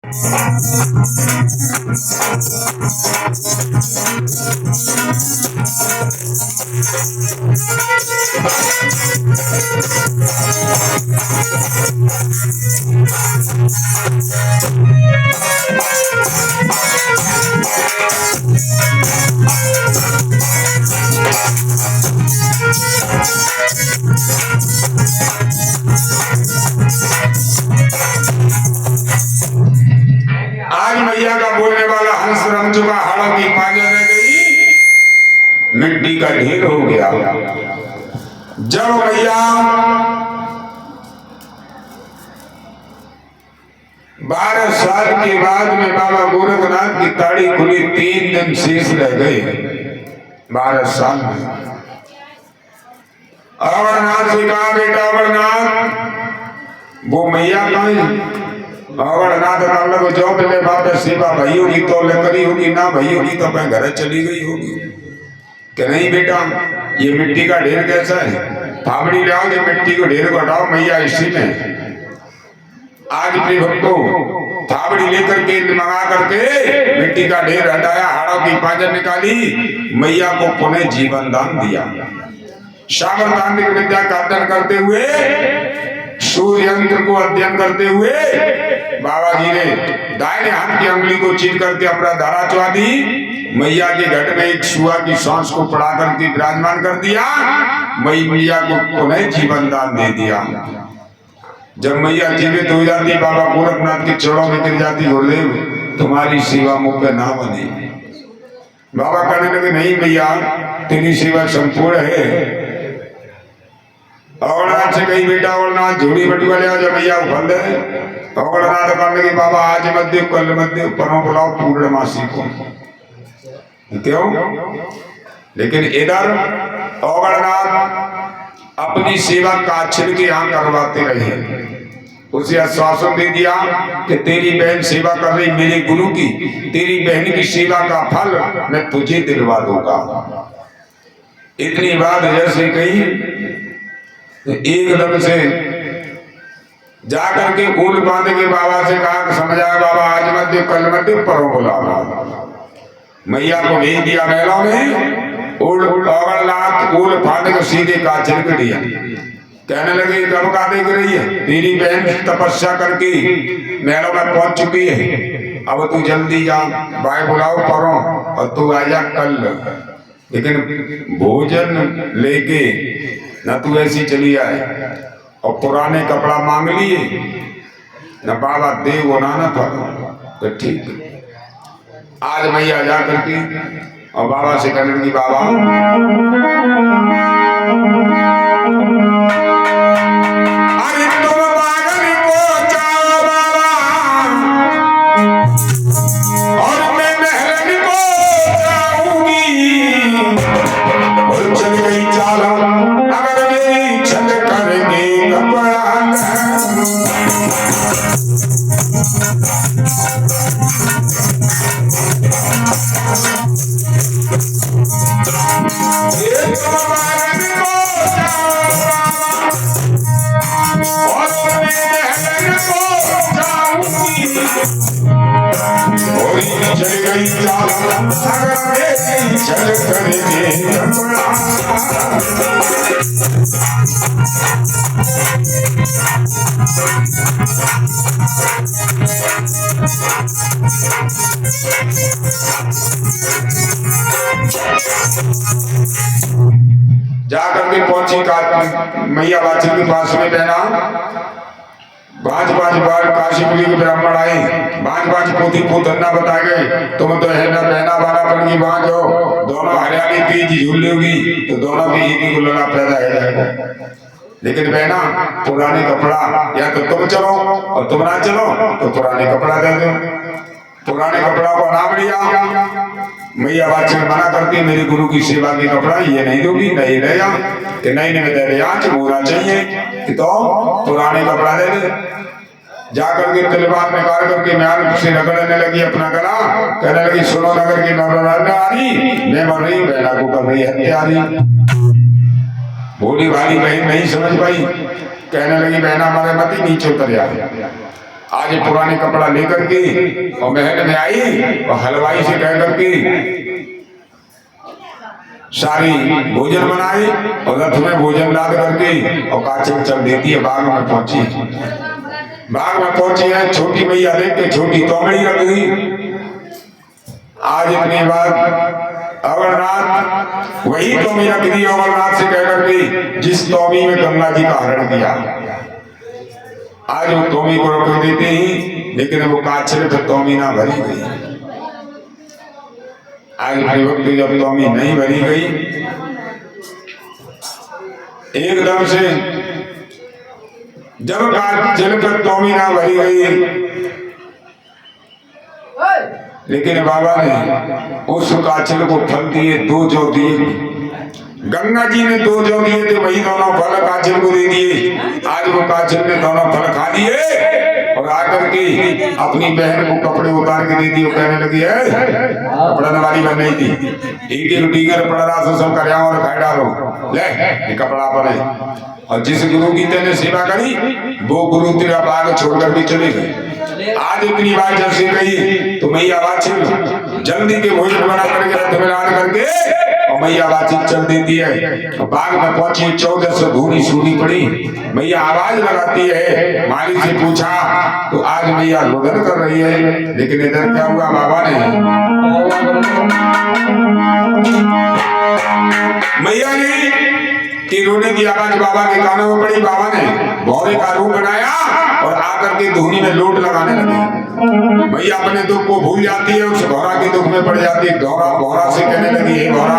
आज मैया का बोलने वाला हंस रम चुका, हाड़ों की पाजा रह गई, मिट्टी का ढेर हो गया। जब मैया 12 साल के बाद में बाबा गोरखनाथ की ताड़ी खुली, 3 दिन शेष रह गए 12 साल में। अवरनाथ से कहा, बेटा अवरनाथ, वो मैया कहीं अवरनाथ काल को जो पहले बाप सेवा भई होगी तो ले करी होगी, ना भई होगी तो मैं घर चली गई होगी। कि नहीं बेटा, ये मिट्टी का ढेर कैसा है, फावड़ी लाओ, ये मिट्टी को ढेर को हटाओ। मैया इसी में आज अपने भक्तों फावड़ी लेकर के मंगा करके मिट्टी का ढेर हटाया, हाड़ों की पाजर निकाली, मैया को पुनः जीवन दान दिया। शाबर तांत्रिक विद्या का अध्ययन करते हुए, सूर्य यंत्र को अध्ययन करते हुए बाबा जी ने दाहिने हाथ की अंगुली को चीर करके अपना धारा चुआ दी। मैया के घट में एक सुआ की सांस को पड़ा करके विराजमान कर दिया। मैया को पुनः जीवन दान दे दिया। जब मैया जीवित हो जाती, बाबा गोरखनाथ के चरणों में गिर जाती, गुरुदेव तुम्हारी सेवा मुझ पे ना बने। बाबा कहने लगे, नहीं मैया तेरी सेवा संपूर्ण है। अवरनाथ से कही, बेटा अवरनाथ झोड़ी बटुआ ले आओ, जब मैया उफल दे। अवरनाथ कहने लगे, बाबा आज मत दे, कल मत दे, परों बुलाओ पूर्णमासी को। क्यों? लेकिन इधर अवरनाथ अपनी सेवा काछिल के यहाँ करवाते रहे। उसे आश्वासन दे दिया कि तेरी बहन सेवा कर रही मेरे गुरु की, तेरी बहन की सेवा का फल मैं तुझे दिलवा दूंगा। इतनी बात जैसे कही, एकदम से जाकर के ऊल बांध के बाबा से कहा, समझा बाबा आज मत दे, कल मत दे, परों बुलाओ। मैया को भेज दिया महलों में। अवरनाथ ऊल फाड़ के सीधे काछिल के दिया। कहने लगे, कब का देख रही है, तेरी बहन तपस्या करके महलों में पहुंच चुकी है, अब तू जल्दी जा, भाई बुलाओ परों और तू आ जा कल। लेकिन भोजन लेके न तू ऐसी चली आए और पुराने कपड़ा मांग लिए न बाबा दे वो ना था। तो ठीक, आज मैया जा करके और बाबा से कहने लगी, बाबा अरे तुम पागल को चाहो बाबा, और मैं महल को चाहूंगी। और चल गई चाला, अगर मेरी छल करेंगे कपड़ा चल गई चाला, अगर मेरी छल करेंगे जाकर के पहुंची मैया बाछी के पास में बहना। 5 बार काशीपुरी के ब्राह्मण आए, 5 पोती पोतन्ना बता गए, तुम तो है ना बहना बारा पड़ गई, वहां जो दोनों हरियाली तेज झूल होगी तो दोनों में एक ही गुल्लना पैदा है जाएगा। लेकिन बहना पुराने कपड़ा, या तो तुम चलो और तुम ना चलो तो पुराने कपड़ा दे दो। पुराने कपड़ा को नाम लिया। मैया बात से मना करती, मेरे गुरु की सेवा की कपड़ा ये नहीं दोगी, नहीं ले जा कि नहीं दे आज मोरा चाहिए कि तो पुराने कपड़ा दे दे। जाकर के तलवार निकाल करके म्यान से रगड़ने लगी अपना गला। कहने लगी, सुनो नगर की नरनारी, मैं मर रही हूँ, बहना को कर रही है हत्यारी। भोली भाली बहन नहीं समझ पाई, कहने लगी, बहना हमारे मत ही नीचे उतर जा। आज ये पुराने कपड़ा लेकर के और महल में आई और हलवाई से कह करके सारी भोजन बनाई और रथ में भोजन लाद करके और काचल चल देती है। बाग में पहुंची, बाग में पहुंची है, छोटी मैया देख के छोटी तोमड़ी रख गई। आज इतनी बार अमरनाथ वही तोमी रख दी अमरनाथ से कह करके जिस तोमी में गंगा जी का हरण किया। आज वो तोमी को रख देते ही, लेकिन वो काछल तो तोमी ना भरी गई। आज भाई वक्त जब तोमी नहीं भरी गई, एकदम से जब काछल पर तोमी ना भरी गई, लेकिन बाबा ने उस काछल को फल दिए, 2 जौ दिए। गंगा जी ने 2 जौ दिए थे, वही दोनों फल काछल को दे दिए। आज वो काछल ने दोनों फल खा लिए और आकर के अपनी बहन को कपड़े उतार के दे दिए। कहने लगी है कपड़ा नवारी बन नहीं थी, एक टीगर पड़ रहा तो सब कर और खाए डालो, ले ये कपड़ा पर है। और जिस गुरु की तेने सेवा करी वो गुरु तेरा बाग छोड़कर भी चले गए। आज इतनी बार जब से गई तो मैया वाचिल जल्दी के भोजन बना करके रथ में लाद करके और मैया वाचिल चल देती है। बाग में पहुंची, 1400 धूनी सूनी पड़ी। मैया आवाज लगाती है, माली से पूछा तो आज मैया रोदन कर रही है। लेकिन इधर क्या हुआ, बाबा ने मैया ने कि रोने की आवाज बाबा के कानों में पड़ी। बाबा ने भौरे का रूप बनाया और आकर के धूनी में लोट लगाने लगे। मैया अपने दुख को भूल जाती है, उस भौरा के दुख में पड़ जाती है। भौरा से कहने लगी, हे भौरा